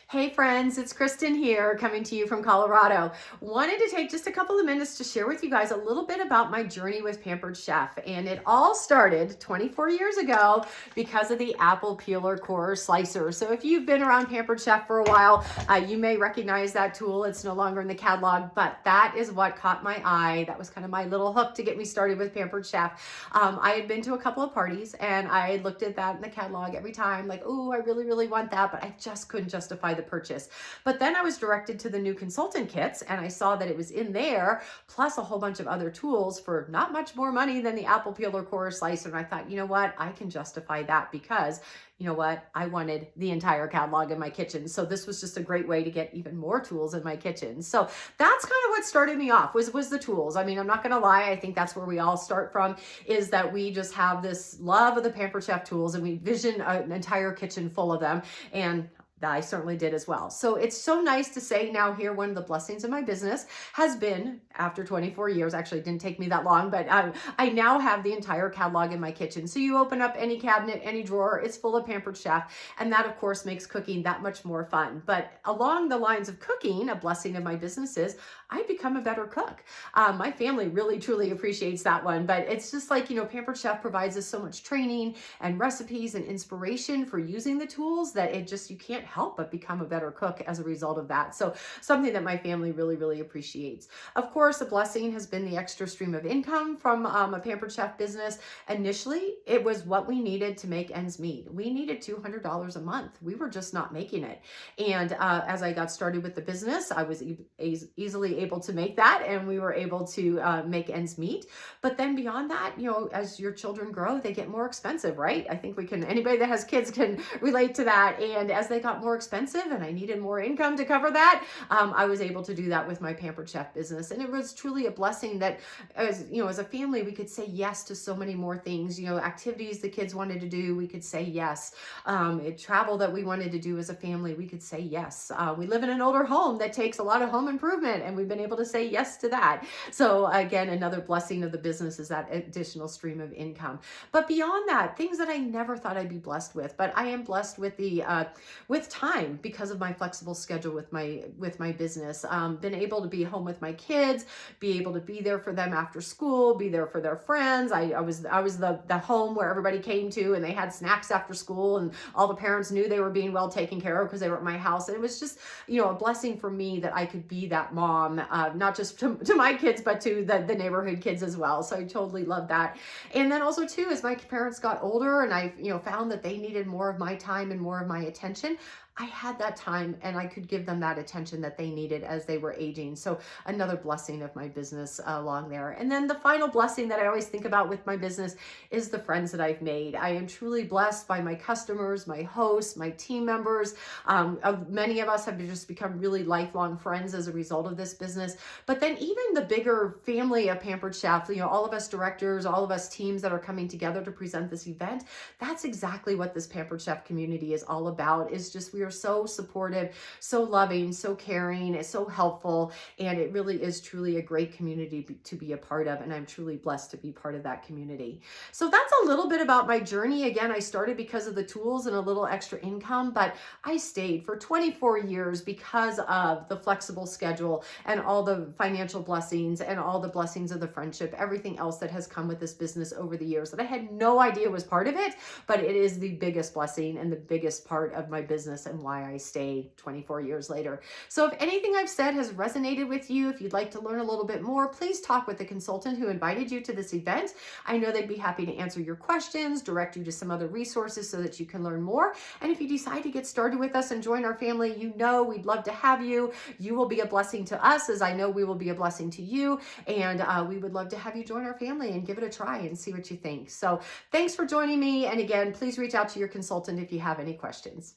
Hey friends, it's Kristen here coming to you from Colorado. Wanted to take just a couple of minutes to share with you guys a little bit about my journey with Pampered Chef. And it all started 24 years ago because of the apple peeler core slicer. So if you've been around Pampered Chef for a while, you may recognize that tool. It's no longer in the catalog, but that is what caught my eye. That was kind of my little hook to get me started with Pampered Chef. I had been to a couple of parties and I had looked at that in the catalog every time, like, oh, I really want that, but I just couldn't justify the purchase. But then I was directed to the new consultant kits and I saw that it was in there, plus a whole bunch of other tools for not much more money than the apple peeler core slicer. And I thought, you know what, I can justify that because you know what, I wanted the entire catalog in my kitchen. So this was just a great way to get even more tools in my kitchen. So that's kind of what started me off was the tools. I mean, I'm not gonna lie, I think that's where we all start from, is that we just have this love of the Pampered Chef tools and we vision an entire kitchen full of them. And I certainly did as well. So it's so nice to say now here, one of the blessings of my business has been, after 24 years, actually it didn't take me that long, but I now have the entire catalog in my kitchen. So you open up any cabinet, any drawer, it's full of Pampered Chef. And that of course makes cooking that much more fun. But along the lines of cooking, a blessing of my business is I've become a better cook. My family really, truly appreciates that one. But it's just like, Pampered Chef provides us so much training and recipes and inspiration for using the tools that you can't help but become a better cook as a result of that. So something that my family really appreciates. Of course, a blessing has been the extra stream of income from a Pampered Chef business. Initially, it was what we needed to make ends meet. We needed $200 a month. We were just not making it. And as I got started with the business, I was easily able to make that and we were able to make ends meet. But then beyond that, as your children grow, they get more expensive, right? I think anybody that has kids can relate to that. And as they got more expensive and I needed more income to cover that, I was able to do that with my Pampered Chef business. And it was truly a blessing that as a family, we could say yes to so many more things, activities the kids wanted to do, we could say yes. Travel that we wanted to do as a family, we could say yes. We live in an older home that takes a lot of home improvement and we've been able to say yes to that. So again, another blessing of the business is that additional stream of income. But beyond that, things that I never thought I'd be blessed with, but I am blessed with with time because of my flexible schedule with my business. Been able to be home with my kids, be able to be there for them after school, be there for their friends. I was the home where everybody came to and they had snacks after school and all the parents knew they were being well taken care of because they were at my house. And it was just, a blessing for me that I could be that mom, not just to my kids, but to the neighborhood kids as well. So I totally love that. And then also too, as my parents got older and I, found that they needed more of my time and more of my attention, I had that time and I could give them that attention that they needed as they were aging. So another blessing of my business along there. And then the final blessing that I always think about with my business is the friends that I've made. I am truly blessed by my customers, my hosts, my team members. Many of us have just become really lifelong friends as a result of this business. But then even the bigger family of Pampered Chef, all of us directors, all of us teams that are coming together to present this event, that's exactly what this Pampered Chef community is all about. Is just we are so supportive, so loving, so caring, it's so helpful, and it really is truly a great community to be a part of, and I'm truly blessed to be part of that community. So that's a little bit about my journey. Again, I started because of the tools and a little extra income, but I stayed for 24 years because of the flexible schedule and all the financial blessings and all the blessings of the friendship, everything else that has come with this business over the years that I had no idea was part of it, but it is the biggest blessing and the biggest part of my business and why I stay 24 years later. So if anything I've said has resonated with you, if you'd like to learn a little bit more, please talk with the consultant who invited you to this event. I know they'd be happy to answer your questions, direct you to some other resources so that you can learn more. And if you decide to get started with us and join our family, we'd love to have you. You will be a blessing to us, as I know we will be a blessing to you. And we would love to have you join our family and give it a try and see what you think. So thanks for joining me. And again, please reach out to your consultant if you have any questions.